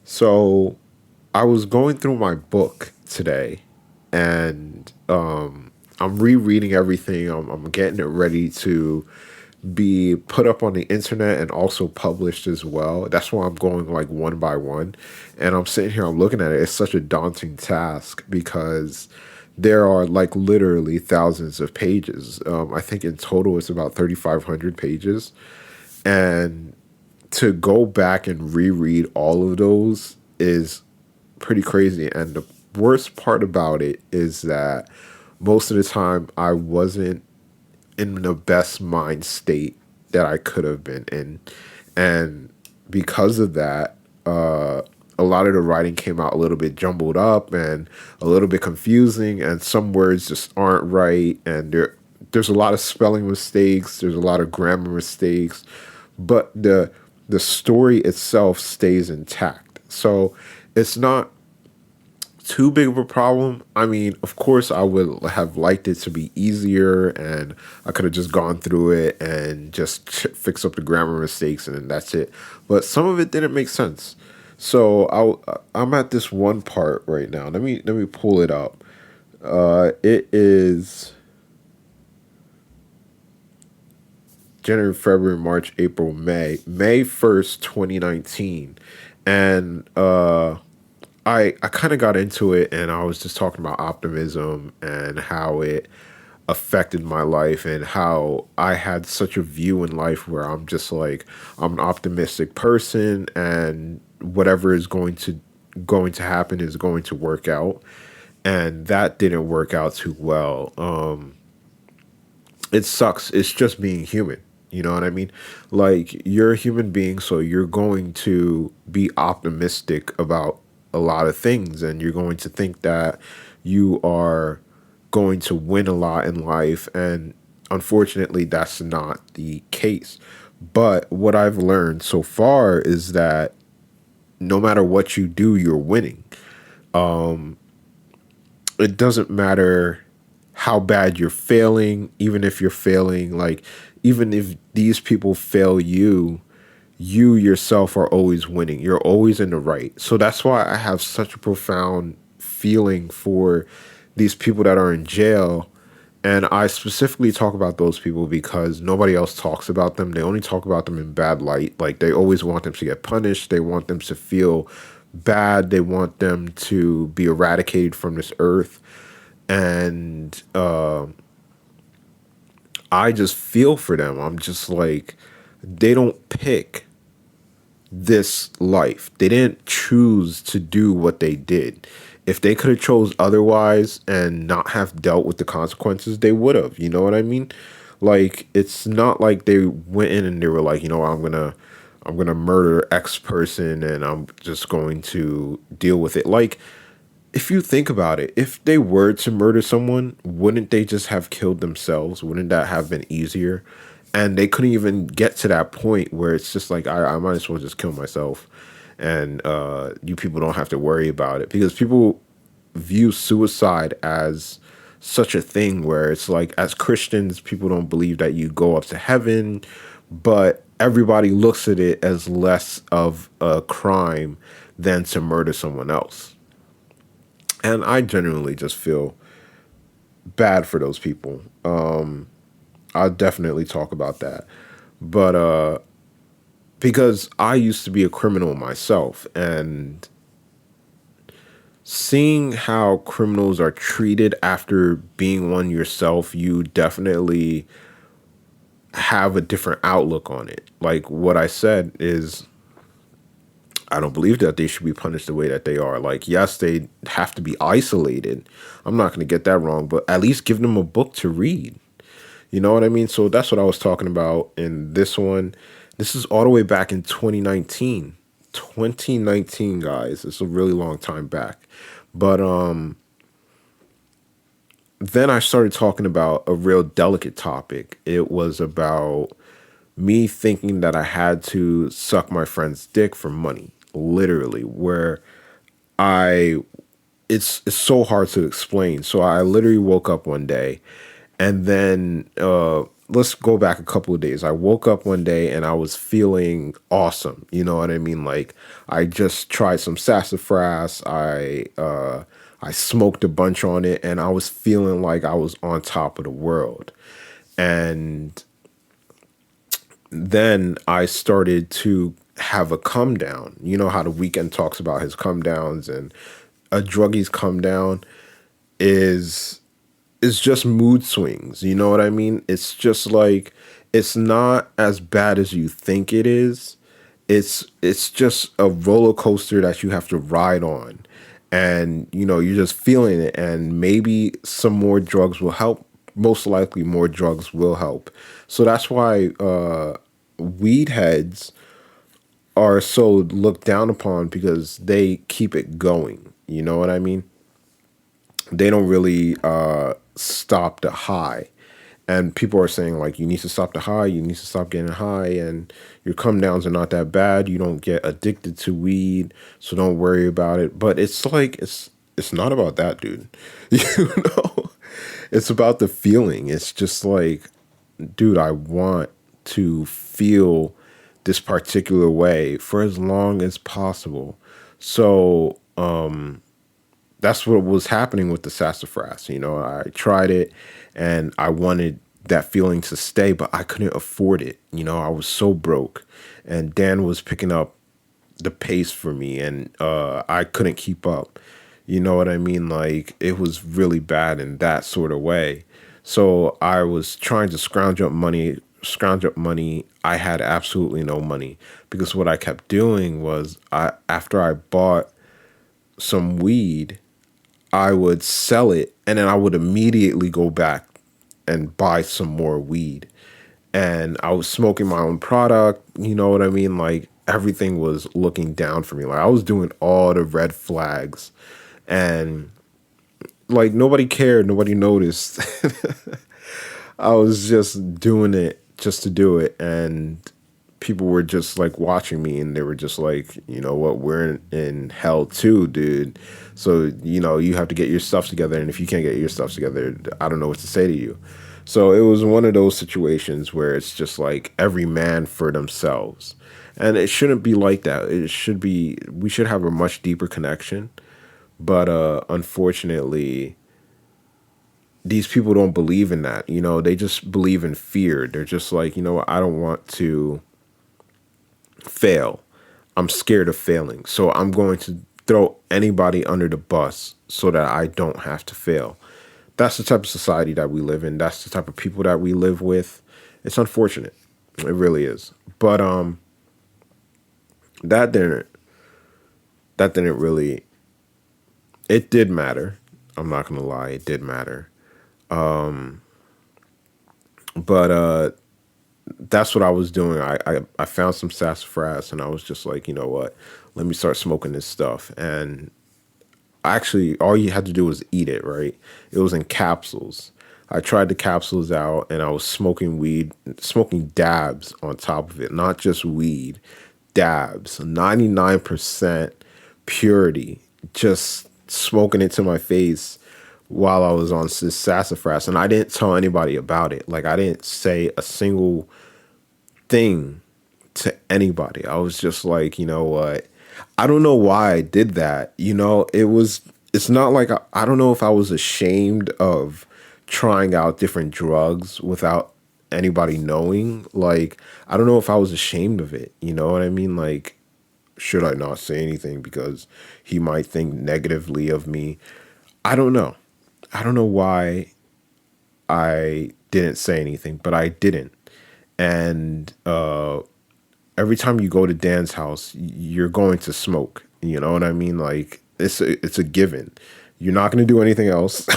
So I was going through my book today, and I'm rereading everything. I'm getting it ready to be put up on the internet and also published as well. That's why I'm going like one by one. And I'm sitting here, I'm looking at it. It's such a daunting task because there are like literally thousands of pages. I think in total it's about 3,500 pages. And to go back and reread all of those is pretty crazy. And the worst part about it is that most of the time I wasn't in the best mind state that I could have been in. And because of that, a lot of the writing came out a little bit jumbled up and a little bit confusing, and some words just aren't right. And there's a lot of spelling mistakes, there's a lot of grammar mistakes, but the story itself stays intact. So it's not too big of a problem. I mean, of course, I would have liked it to be easier, and I could have just gone through it and just fix up the grammar mistakes, and then that's it. But some of it didn't make sense. So I'm at this one part right now. Let me pull it up. It is January, February, March, April, May. May 1st, 2019. And I kind of got into it, and I was just talking about optimism and how it affected my life, and how I had such a view in life where I'm just like, I'm an optimistic person, and whatever is going to happen is going to work out. And that didn't work out too well. It sucks. It's just being human. You know what I mean? Like, you're a human being, so you're going to be optimistic about a lot of things, and you're going to think that you are going to win a lot in life. And unfortunately, that's not the case. But what I've learned so far is that no matter what you do, you're winning. It doesn't matter how bad you're failing, even if you're failing, like, even if these people fail you, you yourself are always winning. You're always in the right. So that's why I have such a profound feeling for these people that are in jail. And I specifically talk about those people because nobody else talks about them. They only talk about them in bad light. Like, they always want them to get punished. They want them to feel bad. They want them to be eradicated from this earth. And I just feel for them. I'm just like, they don't pick this life. They didn't choose to do what they did. If they could have chose otherwise and not have dealt with the consequences, they would have. You know what I mean? Like, it's not like they went in and they were like, I'm gonna murder X person and I'm just going to deal with it. Like, if you think about it, if they were to murder someone, wouldn't they just have killed themselves? Wouldn't that have been easier? And they couldn't even get to that point where it's just like, I might as well just kill myself. And you people don't have to worry about it, because people view suicide as such a thing where it's like, as Christians, people don't believe that you go up to heaven, but everybody looks at it as less of a crime than to murder someone else. And I genuinely just feel bad for those people. I'll definitely talk about that. But because I used to be a criminal myself, and seeing how criminals are treated after being one yourself, you definitely have a different outlook on it. Like, what I said is, I don't believe that they should be punished the way that they are. Like, yes, they have to be isolated. I'm not going to get that wrong, but at least give them a book to read. You know what I mean? So that's what I was talking about in this one. This is all the way back in 2019. 2019, guys. It's a really long time back. But then I started talking about a real delicate topic. It was about me thinking that I had to suck my friend's dick for money, literally, where I it's so hard to explain. So I literally woke up one day, and then let's go back a couple of days. I woke up one day and I was feeling awesome. You know what I mean? Like I just tried some sassafras. I smoked a bunch on it and I was feeling like I was on top of the world. And then I started to have a come down. You know how the weekend talks about his come downs, and a druggie's come down is just mood swings. You know what I mean? It's just like it's not as bad as you think it is. It's just a roller coaster that you have to ride on. And you're just feeling it, and maybe some more drugs will help. Most likely more drugs will help. So that's why weed heads are so looked down upon, because they keep it going. You know what I mean? They don't really stop the high. And people are saying, like, you need to stop the high, you need to stop getting high, and your come downs are not that bad. You don't get addicted to weed, so don't worry about it. But it's like it's not about that, dude. You know? It's about the feeling. It's just like, dude, I want to feel this particular way for as long as possible. So that's what was happening with the sassafras. I tried it and I wanted that feeling to stay, but I couldn't afford it. I was so broke, and Dan was picking up the pace for me, and I couldn't keep up. You know what I mean? Like, it was really bad in that sort of way. So I was trying to scrounge up money. I had absolutely no money, because what I kept doing was, after I bought some weed, I would sell it and then I would immediately go back and buy some more weed. And I was smoking my own product. You know what I mean? Like, everything was looking down for me. Like, I was doing all the red flags, and like nobody cared, nobody noticed. I was just doing it just to do it, and people were just like watching me, and they were just like, you know what, we're in hell too, dude. So you have to get your stuff together, and if you can't get your stuff together, I don't know what to say to you. So it was one of those situations where it's just like every man for themselves, and it shouldn't be like that. It should be, we should have a much deeper connection. But unfortunately, these people don't believe in that. They just believe in fear. They're just like, what, I don't want to fail. I'm scared of failing. So I'm going to throw anybody under the bus so that I don't have to fail. That's the type of society that we live in. That's the type of people that we live with. It's unfortunate. It really is. But that didn't that didn't really, it did matter. I'm not gonna lie, it did matter. But that's what I was doing. I found some sassafras, and I was just like, you know what? Let me start smoking this stuff. And actually, all you had to do was eat it, right? It was in capsules. I tried the capsules out, and I was smoking weed, smoking dabs on top of it, not just weed, dabs, 99% purity, just smoking it to my face while I was on this sassafras. And I didn't tell anybody about it. Like, I didn't say a single thing to anybody. I was just like, you know what? I don't know why I did that. It's not like I don't know if I was ashamed of trying out different drugs without anybody knowing. Like, I don't know if I was ashamed of it. You know what I mean? Like, should I not say anything because he might think negatively of me? I don't know. I don't know why I didn't say anything, but I didn't. And every time you go to Dan's house, you're going to smoke. You know what I mean? Like, it's a given. You're not going to do anything else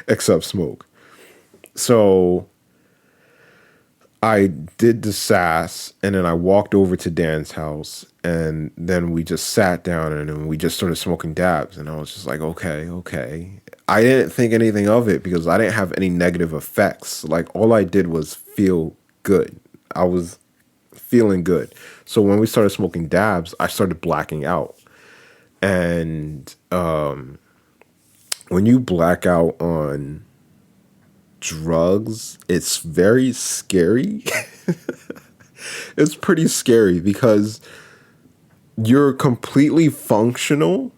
except smoke. So I did the sass, and then I walked over to Dan's house, and then we just sat down, and then we just started smoking dabs. And I was just like, okay, okay. I didn't think anything of it because I didn't have any negative effects. Like, all I did was feel good. I was feeling good. So when we started smoking dabs, I started blacking out. And when you black out on drugs, it's very scary. It's pretty scary because you're completely functional.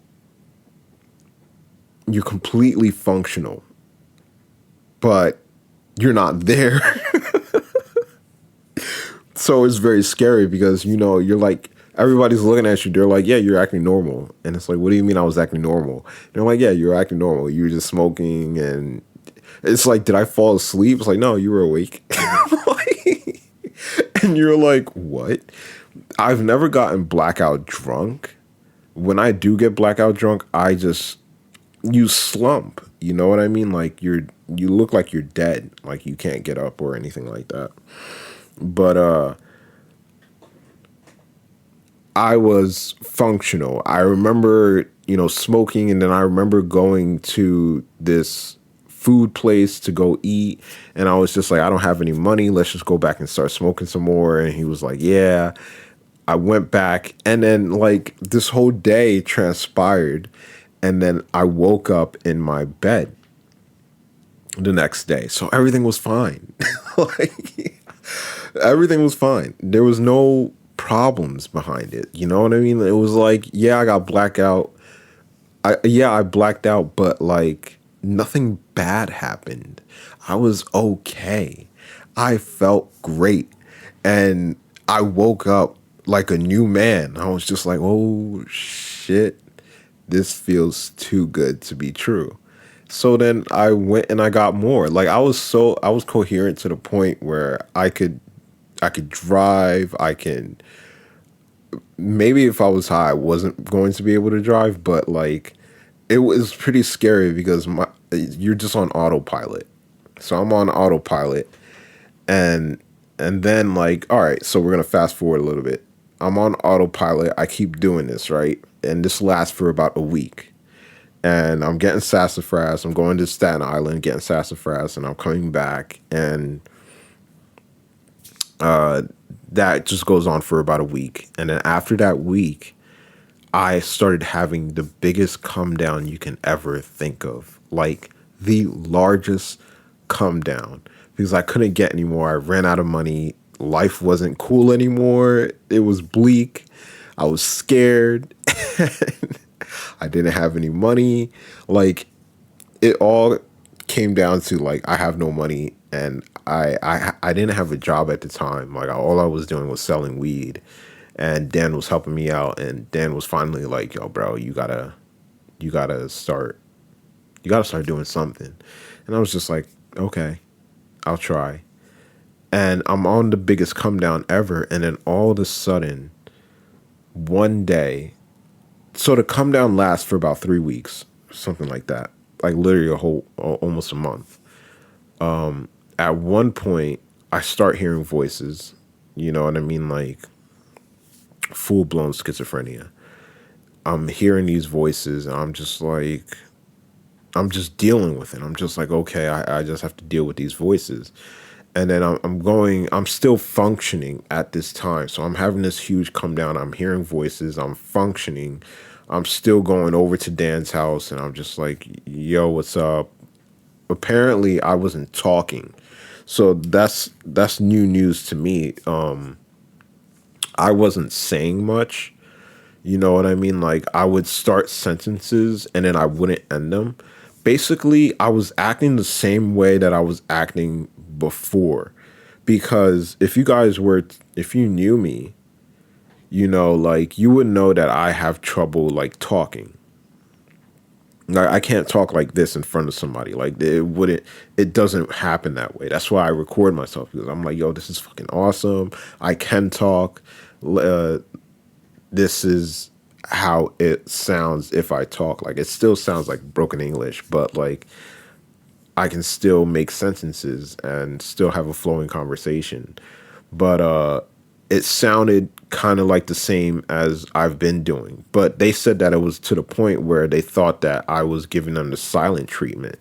You're completely functional, but you're not there. So it's very scary because, you're like, everybody's looking at you. They're like, yeah, you're acting normal. And it's like, what do you mean I was acting normal? They're like, yeah, you're acting normal. You were just smoking. And it's like, did I fall asleep? It's like, no, you were awake. And you're like, what? I've never gotten blackout drunk. When I do get blackout drunk, you slump. You know what I mean? Like you look like you're dead. Like you can't get up or anything like that. But I was functional. I remember, smoking, and then I remember going to this food place to go eat, and I was just like, I don't have any money. Let's just go back and start smoking some more. And he was like, yeah. I went back, and then like this whole day transpired, and then I woke up in my bed the next day. So everything was fine. Like everything was fine. There was no problems behind it. You know what I mean? It was like, yeah, I got blackout. I blacked out, but like nothing bad happened. I was okay. I felt great. And I woke up like a new man. I was just like, oh shit, this feels too good to be true. So then I went and I got more. Like I was coherent to the point where I could drive. I can, maybe if I was high, I wasn't going to be able to drive, but like it was pretty scary because you're just on autopilot. So I'm on autopilot, and then like, all right, so we're gonna fast forward a little bit. I'm on autopilot. I keep doing this, right? And this lasts for about a week. And I'm getting sassafras. I'm going to Staten Island, getting sassafras, and I'm coming back, and that just goes on for about a week. And then after that week, I started having the biggest come down you can ever think of, like the largest come down, because I couldn't get any more. I ran out of money. Life wasn't cool anymore. It was bleak. I was scared. I didn't have any money. Like it all came down to like I have no money, and I didn't have a job at the time. Like all I was doing was selling weed, and Dan was helping me out, and Dan was finally like, yo bro, you gotta start doing something. And I was just like, okay, I'll try. And I'm on the biggest come down ever, and then all of a sudden one day, so the come down lasts for about 3 weeks, something like that, like literally a whole almost a month. At one point I start hearing voices, you know what I mean, like full blown schizophrenia. I'm hearing these voices, and I'm just dealing with it. I'm just like, okay, I just have to deal with these voices. And then I'm still functioning at this time. So I'm having this huge come down. I'm hearing voices. I'm functioning. I'm still going over to Dan's house, and I'm just like, yo, what's up? Apparently I wasn't talking. So that's new news to me. I wasn't saying much. You know what I mean? Like I would start sentences and then I wouldn't end them. Basically, I was acting the same way that I was acting before. Because if you knew me, like you would know that I have trouble like talking. Like I can't talk like this in front of somebody. Like it doesn't happen that way. That's why I record myself, because I'm like, yo, this is fucking awesome. I can talk. This is how it sounds if I talk. Like it still sounds like broken English, but like I can still make sentences and still have a flowing conversation. But it sounded kind of like the same as I've been doing. But they said that it was to the point where they thought that I was giving them the silent treatment.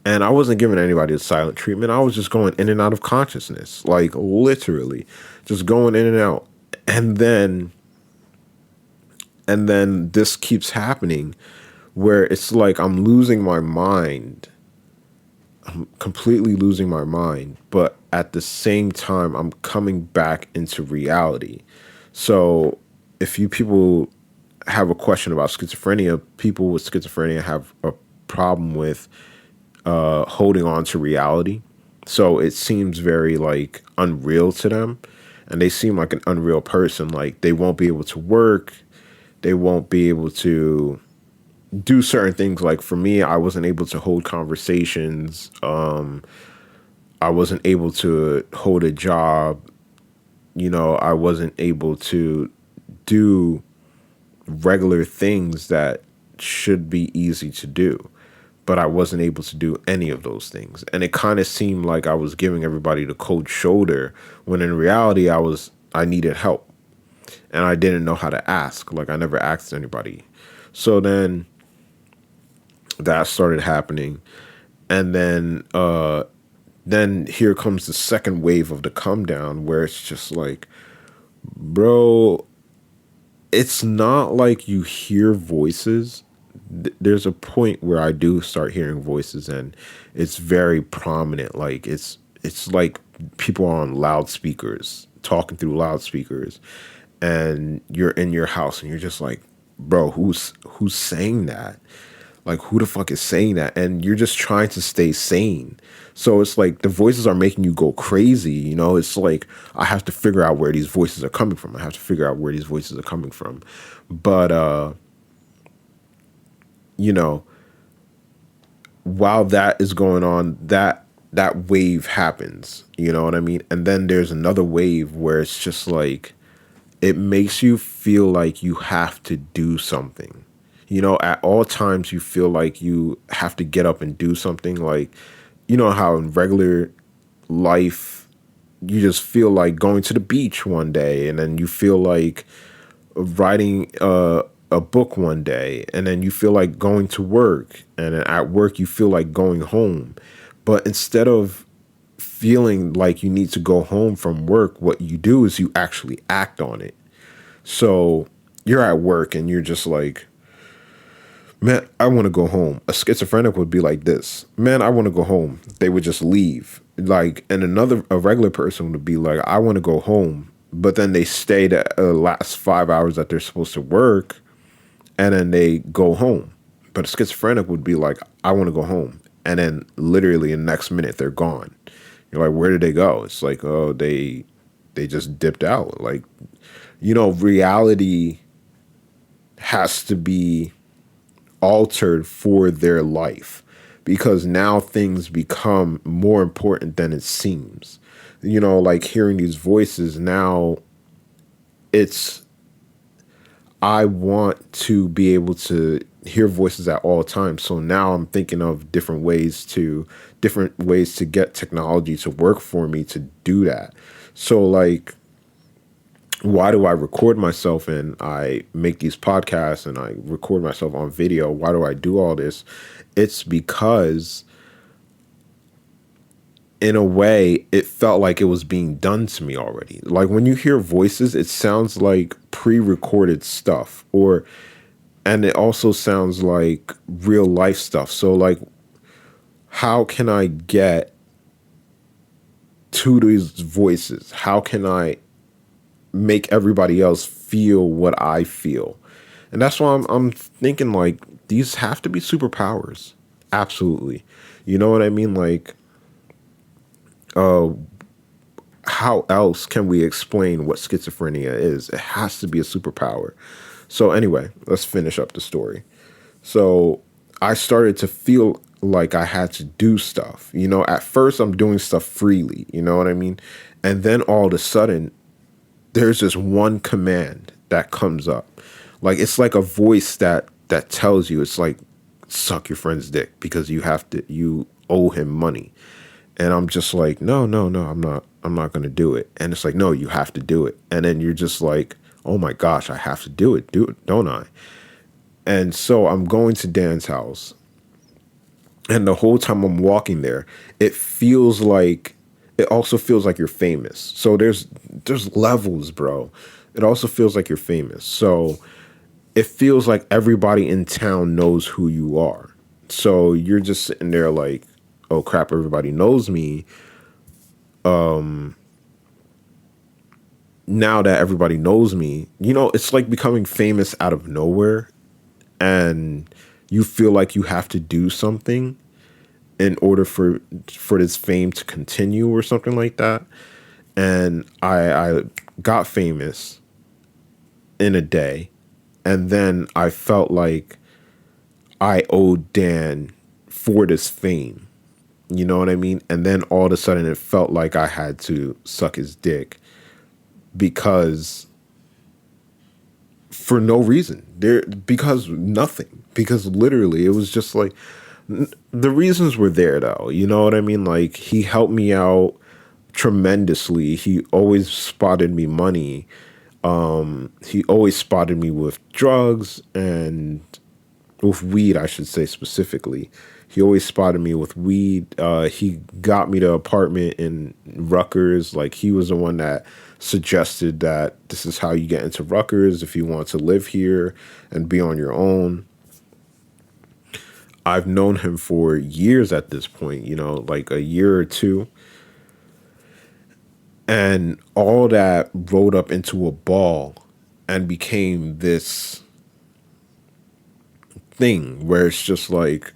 And I wasn't giving anybody the silent treatment. I was just going in and out of consciousness, like literally just going in and out. And then this keeps happening where it's like I'm losing my mind. completely losing my mind, but at the same time, I'm coming back into reality. So, if you people have a question about schizophrenia, people with schizophrenia have a problem with holding on to reality. So it seems very like unreal to them, and they seem like an unreal person. Like they won't be able to work, they won't be able to do certain things. Like for me, I wasn't able to hold conversations. I wasn't able to hold a job. I wasn't able to do regular things that should be easy to do. But I wasn't able to do any of those things. And it kind of seemed like I was giving everybody the cold shoulder when in reality I needed help. And I didn't know how to ask. Like I never asked anybody. So that started happening. And then here comes the second wave of the come down where it's just like, bro, it's not like you hear voices. There's a point where I do start hearing voices, and it's very prominent. Like it's like people are on loudspeakers, talking through loudspeakers, and you're in your house and you're just like, bro, who's saying that? Like, who the fuck is saying that? And you're just trying to stay sane. So it's like the voices are making you go crazy. It's like I have to figure out where these voices are coming from. I have to figure out where these voices are coming from. But, you know, while that is going on, that wave happens. You know what I mean? And then there's another wave where it's just like, it makes you feel like you have to do something. At all times you feel like you have to get up and do something. Like, how in regular life, you just feel like going to the beach one day, and then you feel like writing a book one day, and then you feel like going to work, and then at work you feel like going home. But instead of feeling like you need to go home from work, what you do is you actually act on it. So you're at work and you're just like, man, I want to go home. A schizophrenic would be like this, man, I want to go home. They would just leave. Like, and a regular person would be like, I want to go home. But then they stay the last 5 hours that they're supposed to work, and then they go home. But a schizophrenic would be like, I want to go home. And then literally the next minute they're gone. You're like, where did they go? It's like, oh, they just dipped out. Like, reality has to be altered for their life, because now things become more important than it seems. Like hearing these voices now, it's, I want to be able to hear voices at all times. So now I'm thinking of different ways to get technology to work for me to do that. So like, why do I record myself and I make these podcasts and I record myself on video? Why do I do all this? It's because in a way it felt like it was being done to me already. Like when you hear voices, it sounds like pre-recorded stuff, and it also sounds like real life stuff. So like, how can I get to these voices? How can I make everybody else feel what I feel? And that's why I'm thinking like these have to be superpowers. Absolutely. You know what I mean? Like, how else can we explain what schizophrenia is? It has to be a superpower. So anyway, let's finish up the story. So I started to feel like I had to do stuff. At first I'm doing stuff freely, you know what I mean? And then all of a sudden there's this one command that comes up. Like it's like a voice that tells you, it's like, suck your friend's dick because you owe him money. And I'm just like, no, I'm not going to do it. And it's like, no, you have to do it. And then you're just like, oh my gosh, I have to do it, don't I? And so I'm going to Dan's house. And the whole time I'm walking there, it also feels like you're famous. So there's levels, bro. It also feels like you're famous. So it feels like everybody in town knows who you are. So you're just sitting there like, oh crap, everybody knows me. Now that everybody knows me, it's like becoming famous out of nowhere, and you feel like you have to do something in order for this fame to continue or something like that. And I got famous in a day, and then I felt like I owed Dan for this fame. You know what I mean? And then all of a sudden it felt like I had to suck his dick because for no reason. Because nothing. Because literally it was just like the reasons were there though. You know what I mean? Like he helped me out tremendously. He always spotted me money. He always spotted me with drugs and with weed, I should say specifically. He always spotted me with weed. He got me the apartment in Rutgers. Like he was the one that suggested that this is how you get into Rutgers if you want to live here and be on your own. I've known him for years at this point, like a year or two. And all that rolled up into a ball and became this thing where it's just like,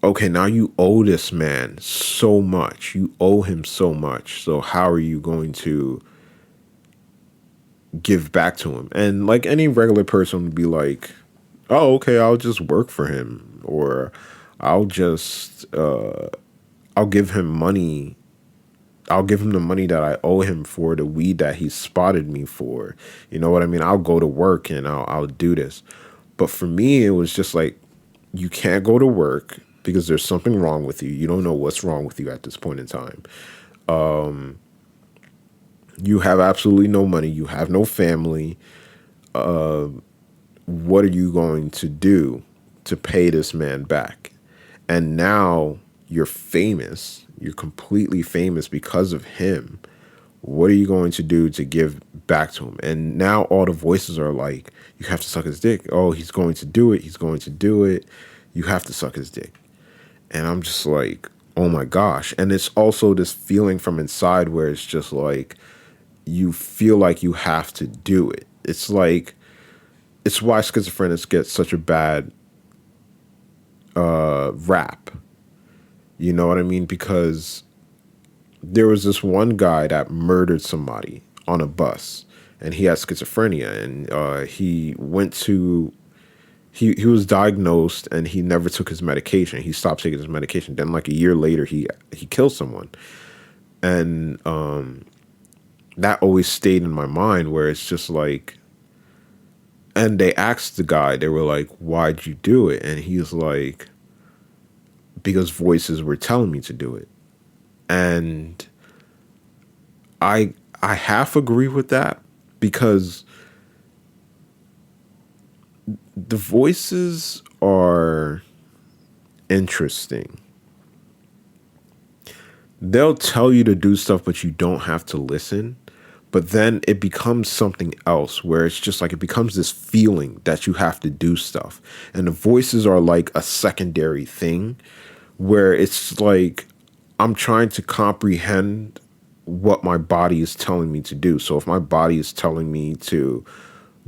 okay, now you owe this man so much. You owe him so much. So how are you going to give back to him? And like any regular person would be like, oh, okay, I'll just work for him, or I'll just I'll give him money. I'll give him the money that I owe him for the weed that he spotted me for. You know what I mean? I'll go to work and I'll do this. But for me, it was just like, you can't go to work because there's something wrong with you. You don't know what's wrong with you at this point in time. You have absolutely no money. You have no family. What are you going to do to pay this man back? And now you're famous. You're completely famous because of him. What are you going to do to give back to him? And now all the voices are like, you have to suck his dick. Oh, he's going to do it. He's going to do it. You have to suck his dick. And I'm just like, oh my gosh. And it's also this feeling from inside where it's just like, you feel like you have to do it. It's like, it's why schizophrenics get such a bad rap. You know what I mean? Because there was this one guy that murdered somebody on a bus, and he had schizophrenia, and he was diagnosed, and he never took his medication. He stopped taking his medication. Then like a year later, he killed someone. And that always stayed in my mind, where it's just like, and they asked the guy, they were like, why'd you do it? And he was like, because voices were telling me to do it. And I half agree with that, because the voices are interesting. They'll tell you to do stuff, but you don't have to listen. But then it becomes something else, where it's just like, it becomes this feeling that you have to do stuff. And the voices are like a secondary thing, where it's like, I'm trying to comprehend what my body is telling me to do. So if my body is telling me to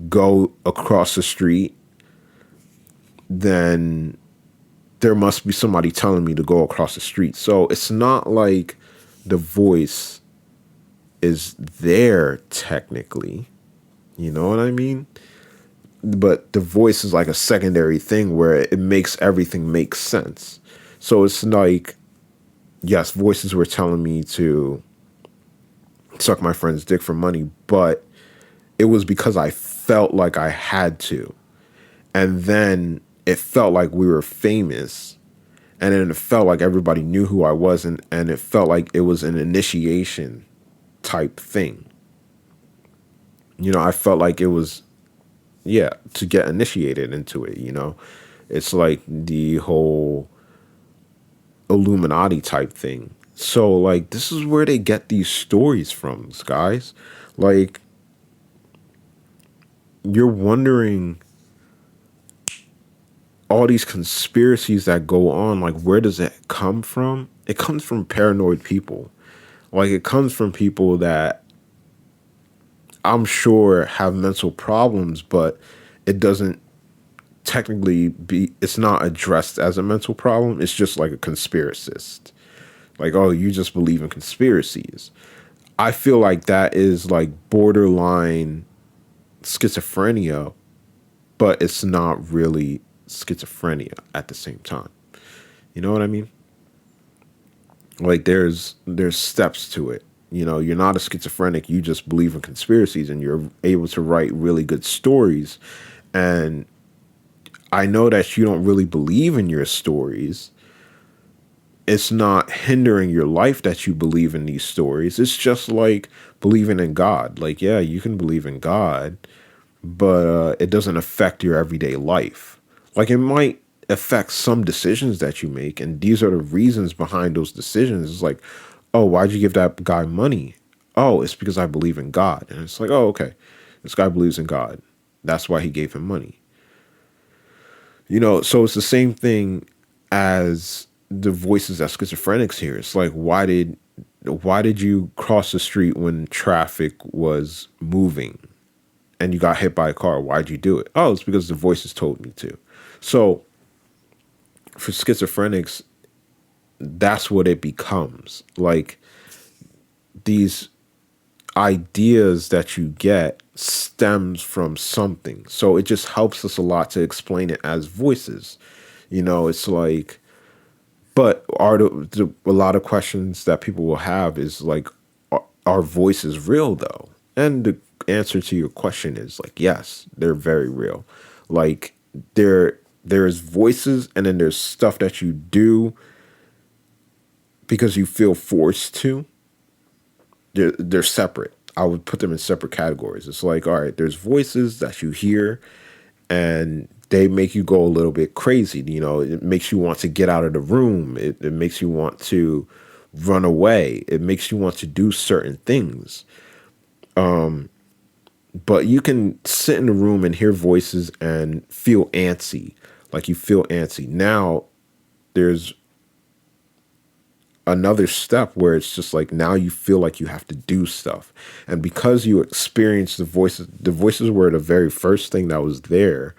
go across the street, then there must be somebody telling me to go across the street. So it's not like the voice is there technically. You know what I mean? But the voice is like a secondary thing where it makes everything make sense. So it's like, yes, voices were telling me to suck my friend's dick for money, but it was because I felt like I had to. And then it felt like we were famous. And then it felt like everybody knew who I was. And it felt like it was an initiation type thing. I felt like it was, yeah, to get initiated into it, It's like the whole Illuminati type thing. So, like, this is where they get these stories from, guys. Like, you're wondering, all these conspiracies that go on, like, where does it come from? it comes from paranoid people. Like, it comes from people that I'm sure have mental problems, but it doesn't technically be, it's not addressed as a mental problem. It's just like a conspiracist. Like, oh, you just believe in conspiracies. I feel like that is like borderline schizophrenia, but it's not really schizophrenia at the same time. You know what I mean? Like, there's steps to it. You know, you're not a schizophrenic, you just believe in conspiracies and you're able to write really good stories. And I know that you don't really believe in your stories. It's not hindering your life that you believe in these stories. It's just like believing in God. Like, yeah, you can believe in God, but it doesn't affect your everyday life. Like, it might affect some decisions that you make, and these are the reasons behind those decisions. It's like, oh, why'd you give that guy money? Oh, it's because I believe in God. And it's like, oh, okay, this guy believes in God. That's why he gave him money. You know, so it's the same thing as the voices that schizophrenics hear. It's like, why did you cross the street when traffic was moving and you got hit by a car? Why'd you do it? Oh, it's because the voices told me to. So for schizophrenics, that's what it becomes. Like, these ideas that you get stems from something. So it just helps us a lot to explain it as voices. You know, it's like, but a lot of questions that people will have is like, are voices real though? And the answer to your question is like, yes, they're very real. Like, there's voices, and then there's stuff that you do because you feel forced to. They're separate. I would put them in separate categories. It's like, all right, there's voices that you hear and they make you go a little bit crazy. You know, it makes you want to get out of the room. It makes you want to run away. It makes you want to do certain things. But you can sit in the room and hear voices and feel antsy. Like, you feel antsy. Now there's another step where it's just like, now you feel like you have to do stuff. And because you experience the voices were the very first thing that was there.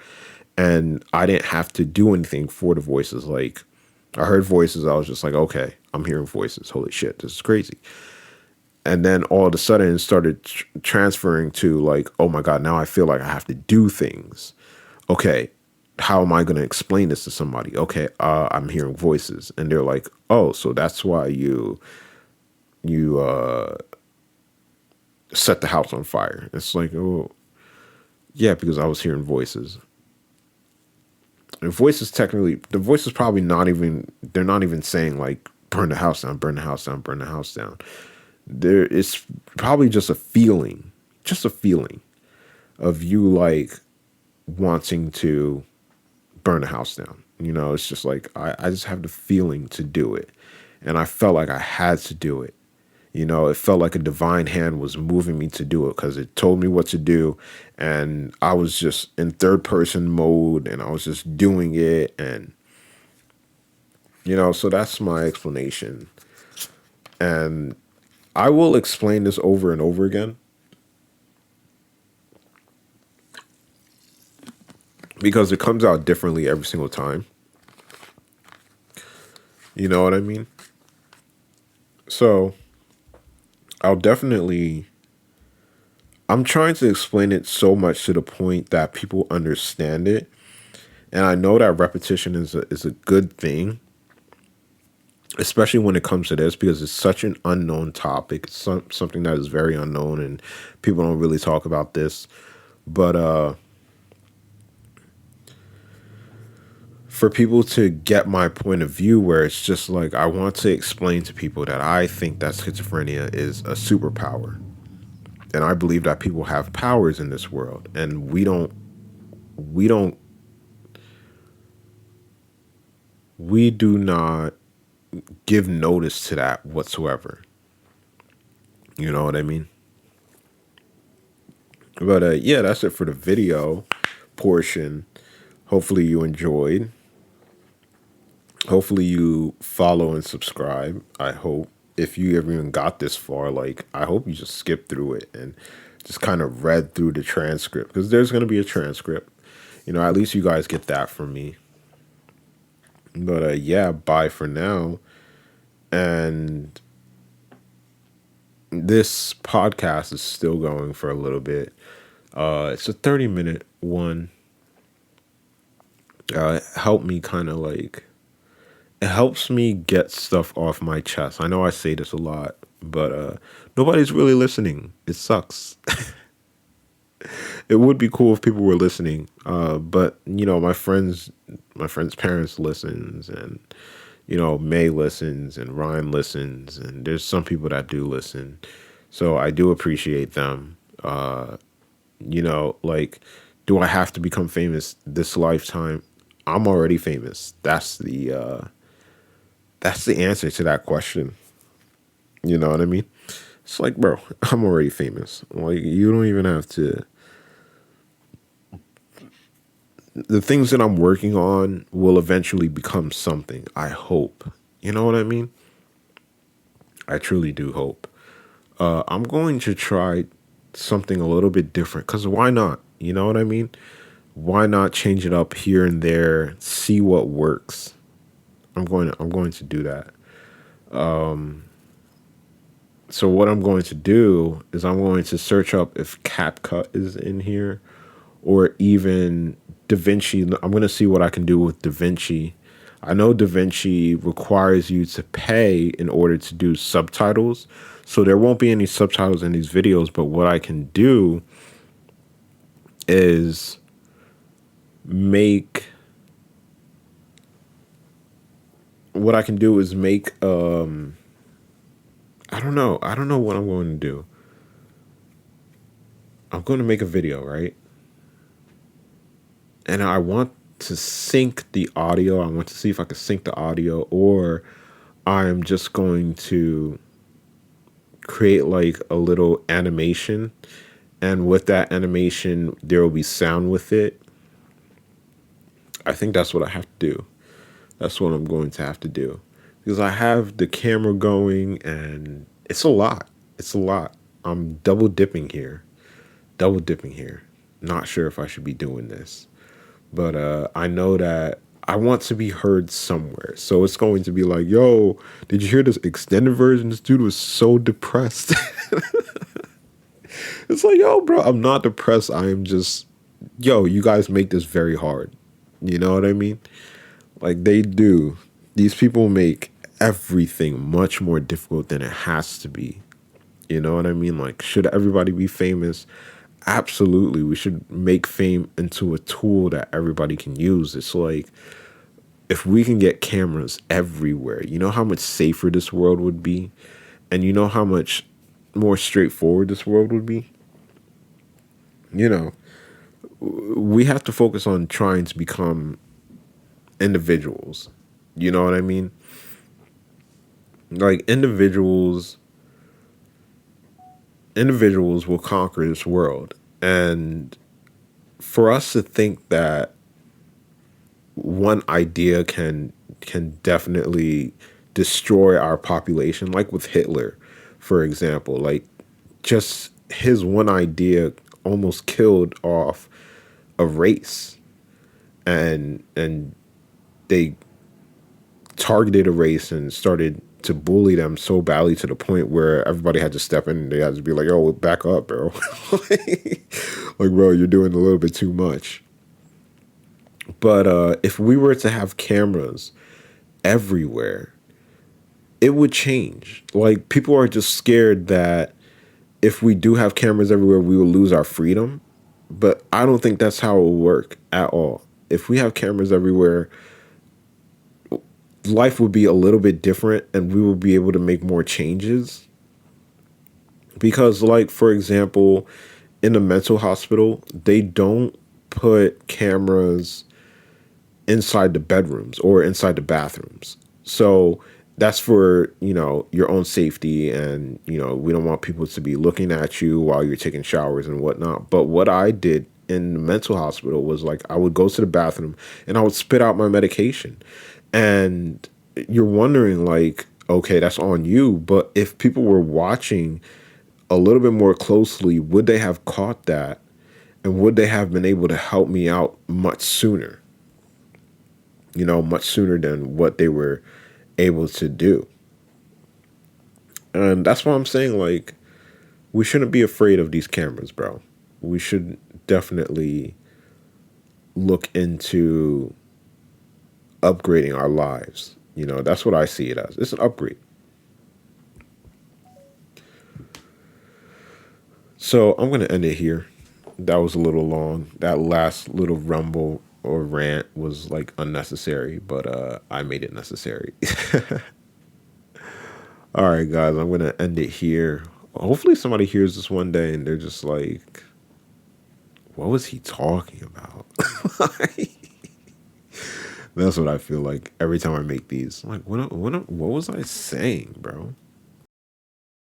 And I didn't have to do anything for the voices. Like, I heard voices. I was just like, okay, I'm hearing voices. Holy shit, this is crazy. And then all of a sudden it started transferring to like, oh my God, now I feel like I have to do things. Okay, how am I going to explain this to somebody? Okay, I'm hearing voices. And they're like, oh, so that's why you set the house on fire. It's like, oh, yeah, because I was hearing voices. The voices technically, the voice is probably not even, they're not even saying like, burn the house down, burn the house down, burn the house down. There is probably just a feeling of you like wanting to burn the house down. You know, it's just like, I just have the feeling to do it. And I felt like I had to do it. You know, it felt like a divine hand was moving me to do it because it told me what to do. And I was just in third person mode and I was just doing it. And, you know, so that's my explanation. And I will explain this over and over again because it comes out differently every single time. You know what I mean? So I'll definitely, I'm trying to explain it so much to the point that people understand it. And I know that repetition is a good thing, especially when it comes to this, because it's such an unknown topic. It's something that is very unknown and people don't really talk about this. But for people to get my point of view, where it's just like, I want to explain to people that I think that schizophrenia is a superpower. And I believe that people have powers in this world, and we don't, we do not give notice to that whatsoever. You know what I mean? But yeah, that's it for the video portion. Hopefully you enjoyed. Hopefully you follow and subscribe. I hope if you ever even got this far, like I hope you just skipped through it and just kind of read through the transcript because there's going to be a transcript. At least you guys get that from me. But yeah, bye for now. And this podcast is still going for a little bit. It's a 30-minute one. It helped me kind of like it helps me get stuff off my chest. I know I say this a lot, but nobody's really listening. It sucks. It would be cool if people were listening, but my friends' parents listens, and May listens, and Ryan listens, and there's some people that do listen, so I do appreciate them. Like, do I have to become famous this lifetime? I'm already famous. That's the answer to that question. You know what I mean? It's like, bro, I'm already famous. Like, you don't even have to. The things that I'm working on will eventually become something. I hope. You know what I mean? I truly do hope. I'm going to try something a little bit different because why not? You know what I mean? Why not change it up here and there? See what works. I'm going to do that. So what I'm going to do is I'm going to search up if CapCut is in here or even DaVinci. I'm going to see what I can do with DaVinci. I know DaVinci requires you to pay in order to do subtitles. So there won't be any subtitles in these videos, but what I can do is make I don't know. I don't know what I'm going to do. I'm going to make a video, right? And I want to sync the audio. I want to see if I can sync the audio, or I'm just going to create like a little animation. And with that animation, there will be sound with it. I think that's what I have to do. That's what I'm going to have to do. Because I have the camera going and it's a lot. It's a lot. I'm double dipping here. Double dipping here. Not sure if I should be doing this. But I know that I want to be heard somewhere. So it's going to be like, yo, did you hear this extended version? This dude was so depressed. It's like, yo, bro, I'm not depressed. I am just, yo, you guys make this very hard. You know what I mean? Like they do. These people make everything much more difficult than it has to be. You know what I mean? Like, should everybody be famous? Absolutely. We should make fame into a tool that everybody can use. It's like, if we can get cameras everywhere, you know how much safer this world would be? And you know how much more straightforward this world would be? You know, we have to focus on trying to become individuals. You know what I mean? Like individuals will conquer this world. And for us to think that one idea can definitely destroy our population, like with Hitler, for example, like just his one idea almost killed off a race, and they targeted a race and started to bully them so badly to the point where everybody had to step in and they had to be like, "Oh, back up, bro." Like, bro, you're doing a little bit too much. But if we were to have cameras everywhere, it would change. Like, people are just scared that if we do have cameras everywhere, we will lose our freedom. But I don't think that's how it will work at all. If we have cameras everywhere, life would be a little bit different and we will be able to make more changes. Because, like, for example, in a mental hospital, they don't put cameras inside the bedrooms or inside the bathrooms. So that's for, your own safety. And, we don't want people to be looking at you while you're taking showers and whatnot. But what I did in the mental hospital was like, I would go to the bathroom and I would spit out my medication. And you're wondering, like, okay, that's on you. But if people were watching a little bit more closely, would they have caught that? And would they have been able to help me out much sooner? Much sooner than what they were able to do. And that's why I'm saying, like, we shouldn't be afraid of these cameras, bro. We should definitely look into upgrading our lives. That's what I see it as. It's an upgrade. So I'm going to end it here. That was a little long. That last little rumble or rant was like unnecessary, but I made it necessary. All right, guys, I'm going to end it here. Hopefully somebody hears this one day and they're just like, what was he talking about? That's what I feel like every time I make these. I'm like, what was I saying, bro?